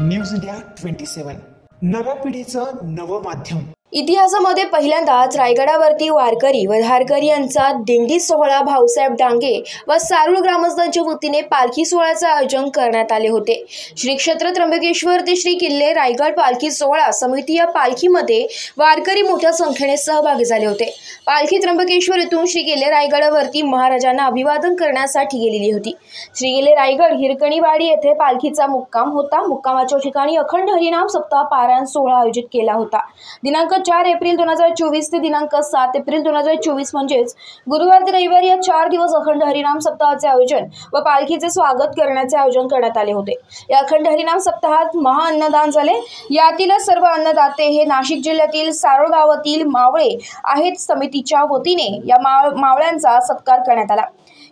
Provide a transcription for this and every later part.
News India 27 नव्या पिढीचं नवं माध्यम। इतिहासामध्ये पहिल्यांदाच रायगडावरती वारकरी व धारकरी यांचा दिंडी सोहळा भाऊसाहेब डांगे व सारूळ ग्रामस्थांच्या वतीने पालखी सोहळ्याचे आयोजन करण्यात आले होते। श्री क्षेत्र त्र्यंबकेश्वर ते श्री किल्ले रायगड पालखी सोहळा समिती या पालखीमध्ये वारकरी मोठ्या संख्येने सहभागी झाले होते। पालखी त्र्यंबकेश्वर येथून श्री किल्ले रायगडावरती महाराजांना अभिवादन करण्यासाठी गेलेली होती। श्री किल्ले रायगड हिरकणीवाडी येथे पालखीचा मुक्काम होता। मुक्कामाच्या ठिकाणी अखंड हरिनाम सप्ताह पारायण सोहळा आयोजित केला होता। दिनांक 4 एप्रिल 2024 ते दिनांक 7 एप्रिल 2024 म्हणजेच गुरुवार ते रविवार या 4 दिवस अखंड हरिनाम सप्ताहाचे आयोजन व पालखीचे स्वागत करण्याचे आयोजन करण्यात आले होते। या अखंड हरिनाम सप्ताहात महाअन्नदान झाले। यातील सर्व अन्नदाते हे नाशिक जिल्ह्यातील सारोळ गावातील मावळे आहेत। समितीच्या वतीने या मावळ्यांचा सत्कार करण्यात आला।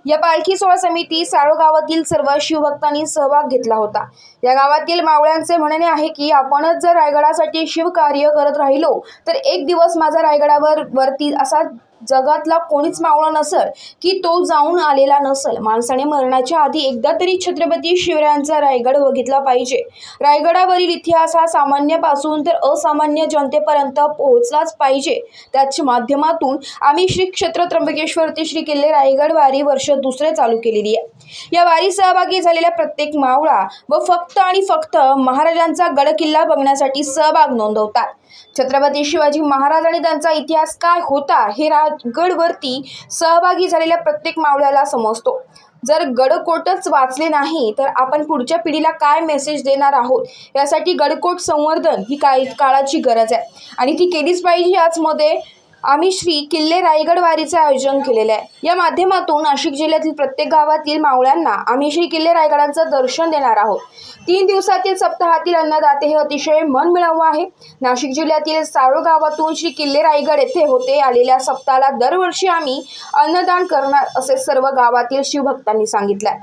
या पालखी सोहळा समिती सारोळ गावातील सर्व शिवभक्तांनी सहभाग घेतला होता। या गावातील मावळ्यांचे म्हणणे आहे की आपणच जर रायगडासाठी शिवकार्य करत राहिलो तर एक दिवस माझा रायगडावर वरती असा जगातला कोणीच मावळा नसेल की तो जाऊन आलेला नसेल। माणसाने मरणाच्या आधी एकदा तरी छत्रपती शिवरायांचा रायगड बघितला पाहिजे। रायगडावरील इतिहास हा सामान्यापासून तर असामान्य जनतेपर्यंत पोहोचलाच पाहिजे। त्याच्या माध्यमातून आम्ही श्री क्षेत्र त्र्यंबकेश्वर ते श्री किल्ले रायगड वारी वर्ष दुसरे चालू केलेली आहे। या वारी सहभागी झालेल्या प्रत्येक मावळा व फक्त आणि फक्त महाराजांचा गडकिल्ला बघण्यासाठी सहभाग नोंदवतात। छत्रपती शिवाजी महाराज आणि त्यांचा इतिहास काय होता हे रायगडवरती सहभागी झालेल्या प्रत्येक मावळ्याला समजतो। जर गडकोटच वाचले नाही तर आपण पुढच्या पिढीला काय मेसेज देणार आहोत, यासाठी गडकोट संवर्धन ही काळाची गरज आहे आणि ती केलीच पाहिजे। याचमध्ये आम्ही श्री किल्ले रायगड वारीचे आयोजन केलेले आहे। या माध्यमातून नाशिक जिल्ह्यातील प्रत्येक गावातील मावळ्यांना आम्ही श्री किल्ले रायगडांचं दर्शन देणार आहोत। 3 दिवसातील सप्ताहातील अन्नदाते हे अतिशय मनमिळावू आहे। नाशिक जिल्ह्यातील सारोळ गावातून श्री किल्ले रायगड येथे होते आलेल्या सप्ताहाला दरवर्षी आम्ही अन्नदान करणार असे सर्व गावातील शिवभक्तांनी सांगितले।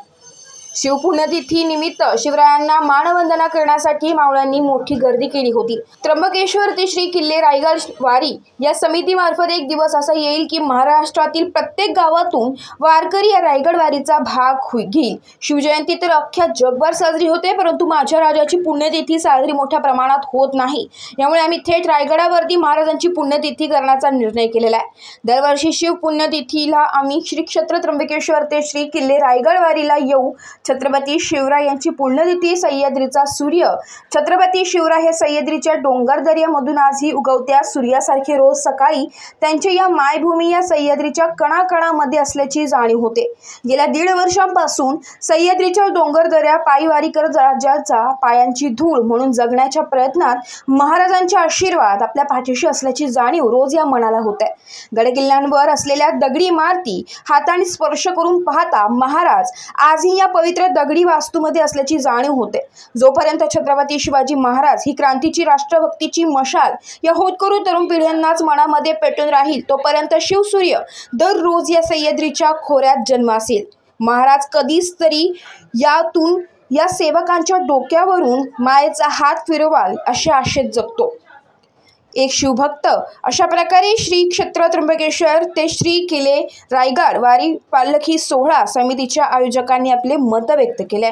शिवपुण्यतिथी निमित्त शिवरायांना मानवंदना करण्यासाठी मावळ्यांनी मोठी गर्दी केली होती। त्र्यंबकेश्वर ते श्री किल्ले रायगड वारी या समितीमार्फत एक दिवस असा येईल की महाराष्ट्रातील प्रत्येक गावातून वारकरी या रायगड वारीचा भाग घेईल। शिवजयंती तर अख्ख्या जगभर साजरी होते, परंतु माझ्या राजाची पुण्यतिथी साजरी मोठ्या प्रमाणात होत नाही। यामुळे आम्ही थेट रायगडावरती महाराजांची पुण्यतिथी करण्याचा निर्णय केलेला आहे। दरवर्षी शिव पुण्यतिथीला आम्ही श्री क्षेत्र त्र्यंबकेश्वर ते श्री किल्ले रायगड वारीला येऊ। छत्रपती शिवराय यांची पुण्यतिथी सह्याद्रीचा सूर्य। छत्रपती शिवराय हे सह्याद्रीच्या डोंगरदऱ्यामधून आजही उगवत्या सूर्यासारखे रोज सकाळी त्यांच्या या मायभूमी या सह्याद्रीच्या कणाकणामध्ये असल्याची जाणीव होते। गेल्या 1.5 वर्षांपासून सह्याद्रीच्या डोंगरदऱ्या पायवारी करत राज्याचा पायांची धूळ म्हणून जगण्याच्या प्रयत्नात महाराजांचे आशीर्वाद आपल्या पाठीशी असल्याची जाणीव रोज या मनाला होते। गडकिल्ल्यांवर असलेल्या दगडी इमारती हाताने स्पर्श करून पाहता महाराज आजही या पवित्र दगडी वास्तूमध्ये असल्याची जाणीव होते। जोपर्यंत छत्रपती शिवाजी महाराज ही क्रांतीची राष्ट्रभक्तीची मशाल या होतकरू तरुण पिढ्यांनाच मनामध्ये पेटून राहील, तोपर्यंत शिवसूर्य दररोज या सह्याद्रीच्या खोऱ्यात जन्मासेल। महाराज कधीच तरी यातून या सेवकांच्या डोक्यावरून मायेचा हात फिरवाल अशा आशेत जगतो एक शिवभक्त। अशा प्रकारे श्री क्षेत्र त्र्यंबकेश्वर ते श्री किल्ले रायगड वारी पालखी सोहळा समितीच्या आयोजकांनी आपले मत व्यक्त केले।